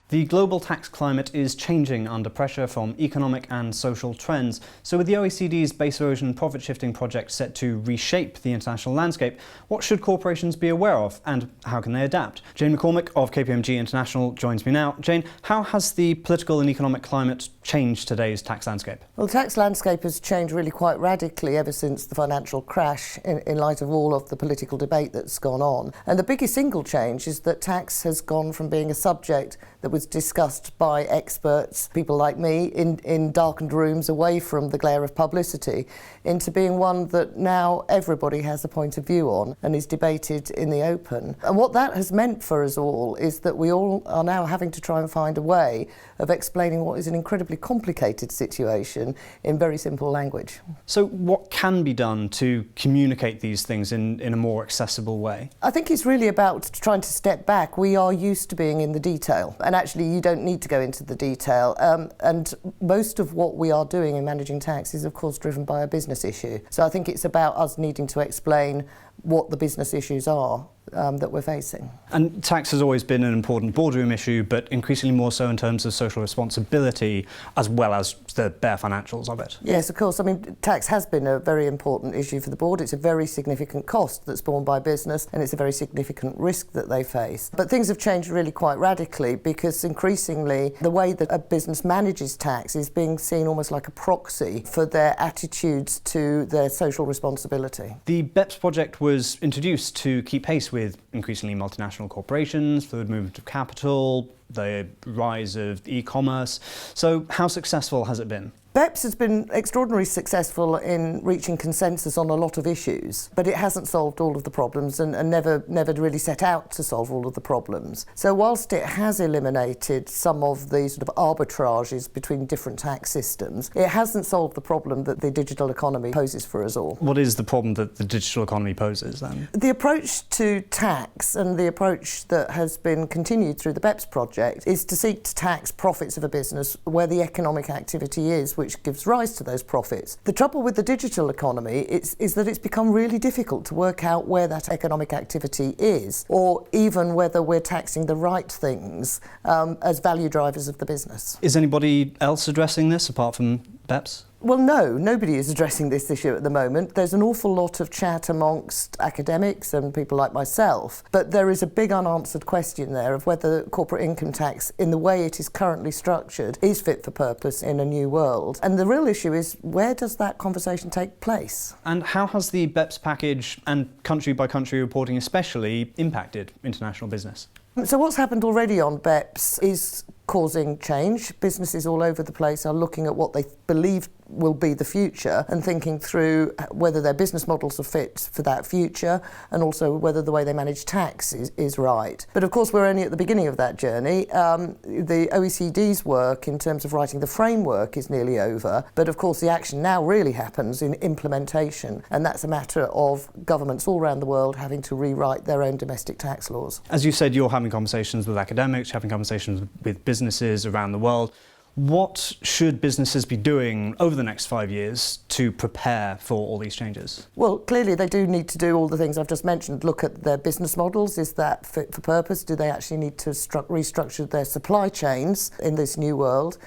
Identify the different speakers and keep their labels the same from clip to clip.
Speaker 1: The global tax climate is changing under pressure from economic and social trends. So with the OECD's base erosion profit shifting project set to reshape the international landscape, what should corporations be aware of and how can they adapt? Jane McCormick of KPMG International joins me now. Jane, how has the political and economic climate changed today's tax landscape?
Speaker 2: Well, the tax landscape has changed really quite radically ever since the financial crash in light of all of the political debate that's gone on. And the biggest single change is that tax has gone from being a subject that was discussed by experts, people like me, in darkened rooms away from the glare of publicity, into being one that now everybody has a point of view on and is debated in the open. And what that has meant for us all is that we all are now having to try and find a way of explaining what is an incredibly complicated situation in very simple language.
Speaker 1: So what can be done to communicate these things in a more accessible way?
Speaker 2: I think it's really about trying to step back. We are used to being in the detail, and actually you don't need to go into the detail. And most of what we are doing in managing tax is of course driven by a business issue. So I think it's about us needing to explain what the business issues are that we're facing.
Speaker 1: And tax has always been an important boardroom issue, but increasingly more so in terms of social responsibility as well as the bare financials of it.
Speaker 2: Yes, of course. I mean, tax has been a very important issue for the board. It's a very significant cost that's borne by business, and it's a very significant risk that they face. But things have changed really quite radically because increasingly the way that a business manages tax is being seen almost like a proxy for their attitudes to their social responsibility.
Speaker 1: The BEPS project was introduced to keep pace with increasingly multinational corporations, fluid movement of capital, the rise of e-commerce. So how successful has it been?
Speaker 2: BEPS has been extraordinarily successful in reaching consensus on a lot of issues, but it hasn't solved all of the problems and never really set out to solve all of the problems. So whilst it has eliminated some of the sort of arbitrages between different tax systems, it hasn't solved the problem that the digital economy poses for us all.
Speaker 1: What is the problem that the digital economy poses then?
Speaker 2: The approach to tax and the approach that has been continued through the BEPS project is to seek to tax profits of a business where the economic activity is, which gives rise to those profits. The trouble with the digital economy is that it's become really difficult to work out where that economic activity is, or even whether we're taxing the right things as value drivers of the business.
Speaker 1: Is anybody else addressing this apart from BEPS?
Speaker 2: Well, no, nobody is addressing this issue at the moment. There's an awful lot of chat amongst academics and people like myself, but there is a big unanswered question there of whether corporate income tax, in the way it is currently structured, is fit for purpose in a new world. And the real issue is, where does that conversation take place?
Speaker 1: And how has the BEPS package and country-by-country reporting especially impacted international business?
Speaker 2: So what's happened already on BEPS is causing change. Businesses all over the place are looking at what they believe will be the future and thinking through whether their business models are fit for that future and also whether the way they manage tax is right. But of course we're only at the beginning of that journey. The OECD's work in terms of writing the framework is nearly over, but of course the action now really happens in implementation, and that's a matter of governments all around the world having to rewrite their own domestic tax laws.
Speaker 1: As you said, you're having conversations with academics, having conversations with businesses around the world. What should businesses be doing over the next 5 years to prepare for all these changes?
Speaker 2: Well, clearly they do need to do all the things I've just mentioned. Look at their business models. Is that fit for purpose? Do they actually need to restructure their supply chains in this new world?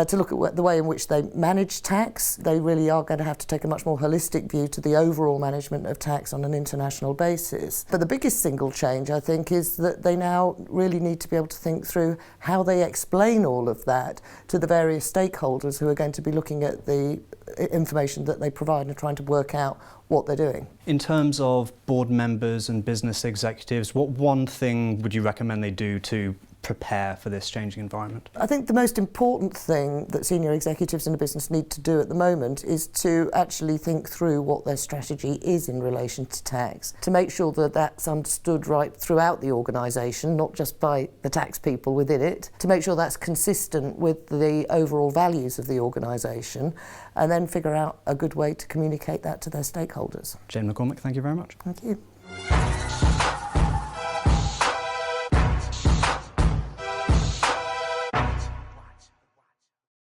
Speaker 2: To look at the way in which they manage tax. They really are going to have to take a much more holistic view to the overall management of tax on an international basis. But the biggest single change, I think, is that they now really need to be able to think through how they explain all of that to the various stakeholders who are going to be looking at the information that they provide and trying to work out what they're doing.
Speaker 1: In terms of board members and business executives, what one thing would you recommend they do to prepare for this changing environment?
Speaker 2: I think the most important thing that senior executives in a business need to do at the moment is to actually think through what their strategy is in relation to tax, to make sure that that's understood right throughout the organisation, not just by the tax people within it, to make sure that's consistent with the overall values of the organisation, and then figure out a good way to communicate that to their stakeholders.
Speaker 1: Jane McCormick, thank you very much.
Speaker 2: Thank you.